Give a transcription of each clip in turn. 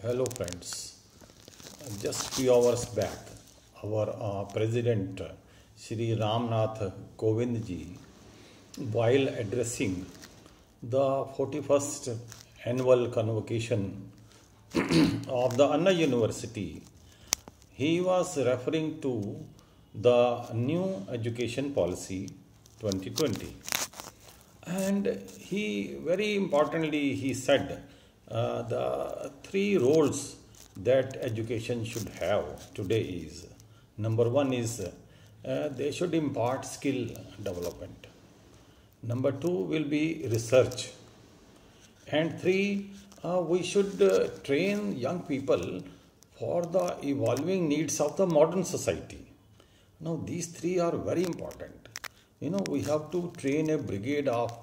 Hello friends. Just few hours back, our President Shri Ramnath Kovind ji, while addressing the 41st annual convocation of the Anna University, he was referring to the new education policy 2020. And he very importantly he said the three roles that education should have today is number one is they should impart skill development. Number two will be research, and three we should train young people for the evolving needs of the modern society. Now these three are very important. We have to train a brigade of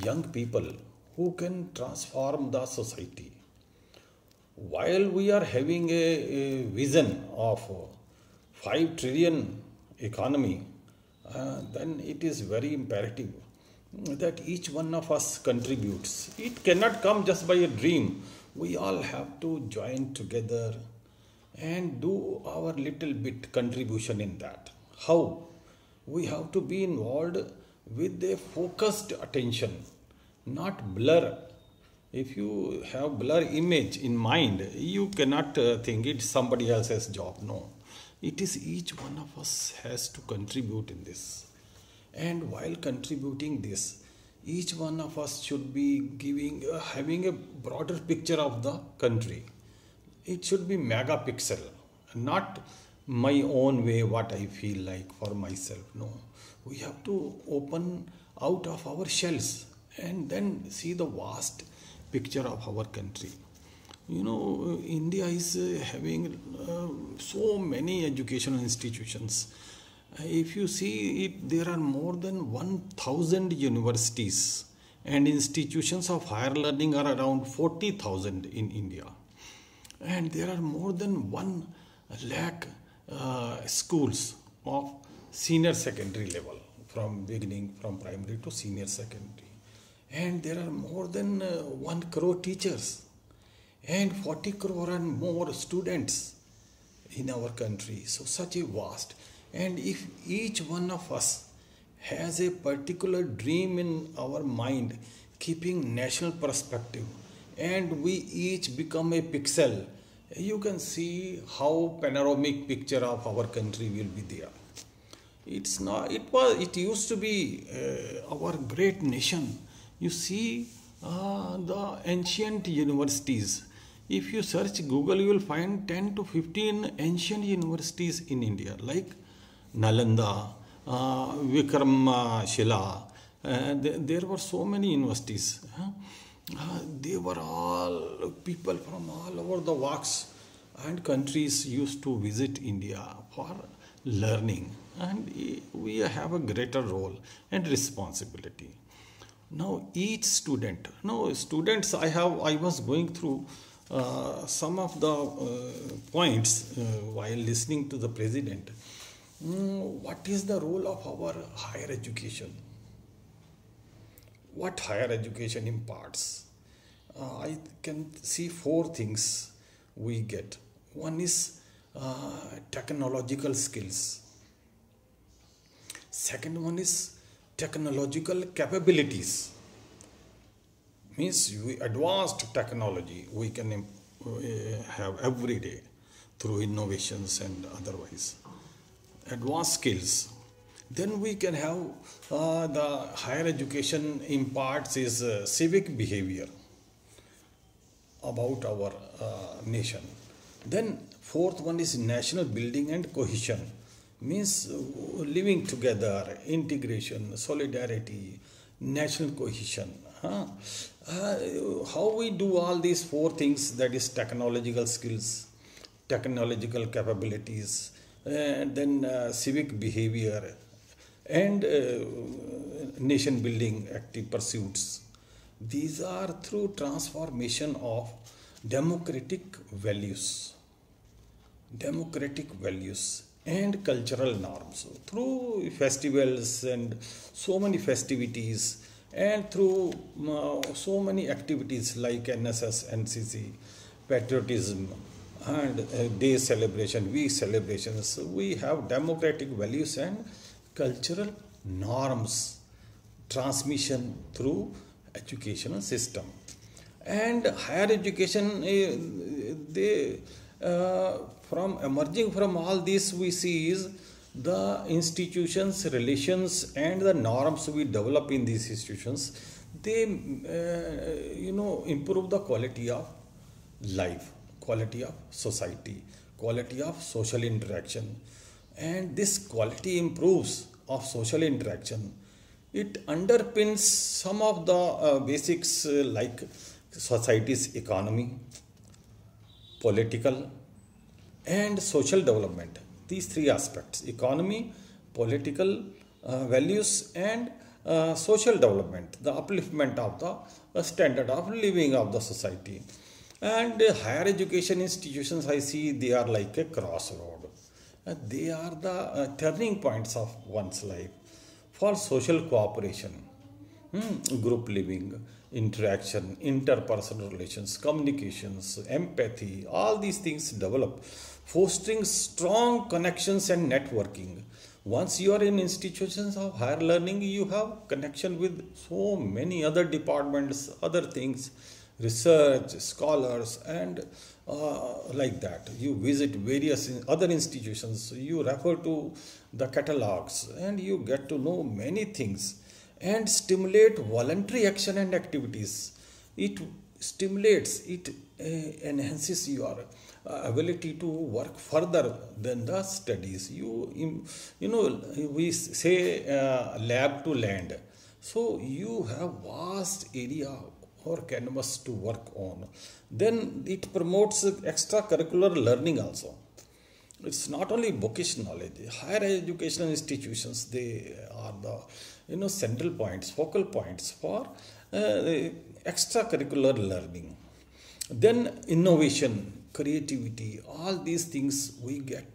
young people who can transform the society. While we are having a vision of 5 trillion economy, then it is very imperative that each one of us contributes. It cannot come just by a dream. We all have to join together and do our little bit contribution in that. How? We have to be involved with a focused attention, not blur. If you have blur image in mind, you cannot think it's somebody else's job. No, it is each one of us has to contribute in this. And while contributing this, each one of us should be having a broader picture of the country. It should be megapixel, not my own way what I feel like for myself. No, we have to open out of our shells and then see the vast picture of our country. India is having so many educational institutions. If you see it, there are more than 1,000 universities, and institutions of higher learning are around 40,000 in India, and there are more than 1 lakh schools of senior secondary level, from primary to senior secondary, and there are more than 1 crore teachers and 40 crore and more students in our country. So such a vast, and if each one of us has a particular dream in our mind, keeping national perspective, and we each become a pixel, you can see how panoramic picture of our country will be there. It used to be our great nation. You see the ancient universities. If you search Google, you will find 10 to 15 ancient universities in India, like Nalanda, Vikramshila. There were so many universities. They were all people from all over the walks and countries used to visit India for learning, and we have a greater role and responsibility. Now each student, I was going through some of the points while listening to the president. What is the role of our higher education? What higher education imparts? I can see 4 things we get. One is technological skills. Second one is technological capabilities. Means advanced technology we can have every day through innovations and otherwise. Advanced skills. Then we can have the higher education imparts is civic behavior about our nation. Then 4th one is national building and cohesion. Means living together, integration, solidarity, national cohesion. How we do all these 4 things, that is technological skills, technological capabilities, and then civic behavior, and nation building active pursuits. These are through transformation of democratic values and cultural norms, through festivals and so many festivities, and through so many activities like NSS, NCC, patriotism, and day celebration, week celebrations. We have democratic values and cultural norms transmission through educational system. And higher education, they from emerging from all this we see is the institutions, relations, and the norms we develop in these institutions. They improve the quality of life, quality of society, quality of social interaction. And this quality improves of social interaction, it underpins some of the basics like society's economy, political, and social development. These three aspects: economy, political values, and social development, the upliftment of the standard of living of the society. And higher education institutions, I see they are like a crossroad. They are the turning points of one's life for social cooperation, group living, interaction, interpersonal relations, communications, empathy, all these things develop, fostering strong connections and networking. Once you are in institutions of higher learning, you have connection with so many other departments, other things, research, scholars, and like that. You visit various other institutions, you refer to the catalogs, and you get to know many things and stimulate voluntary action and activities. It stimulates, it enhances your ability to work further than the studies. We say lab to land. So you have vast area or canvas to work on. Then it promotes extracurricular learning also. It's not only bookish knowledge. Higher educational institutions, they are the central points, focal points for extracurricular learning. Then innovation, creativity, all these things we get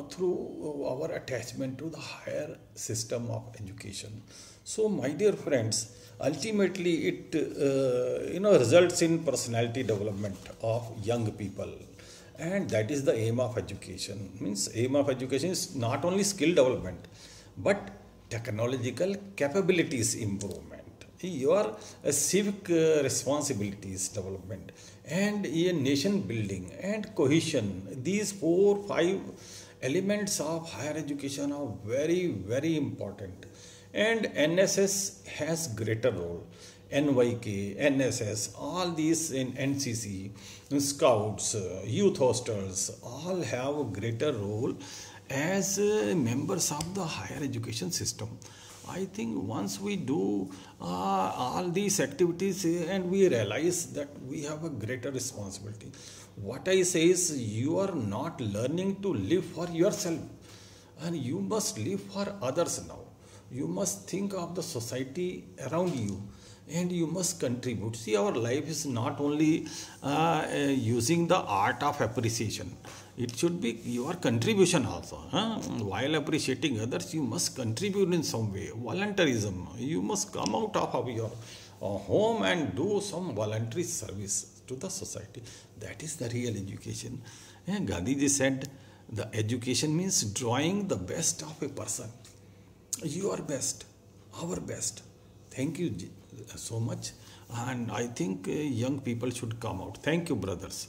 through our attachment to the higher system of education. So my dear friends, ultimately it results in personality development of young people, and that is the aim of education. Means aim of education is not only skill development but technological capabilities improvement, your civic responsibilities development, and a nation building and cohesion. These 4-5 elements of higher education are very, very important. And NSS has greater role. NYK, NSS, all these in NCC, Scouts, youth hostels, all have a greater role as members of the higher education system. I think once we do all these activities and we realize that we have a greater responsibility. What I say is, you are not learning to live for yourself, and you must live for others now. You must think of the society around you, and you must contribute. See, our life is not only using the art of appreciation. It should be your contribution also. While appreciating others, you must contribute in some way. Voluntarism. You must come out of your home and do some voluntary service to the society. That is the real education. And Gandhiji said, the education means drawing the best of a person. Your best, our best. Thank you so much. And I think young people should come out. Thank you, brothers.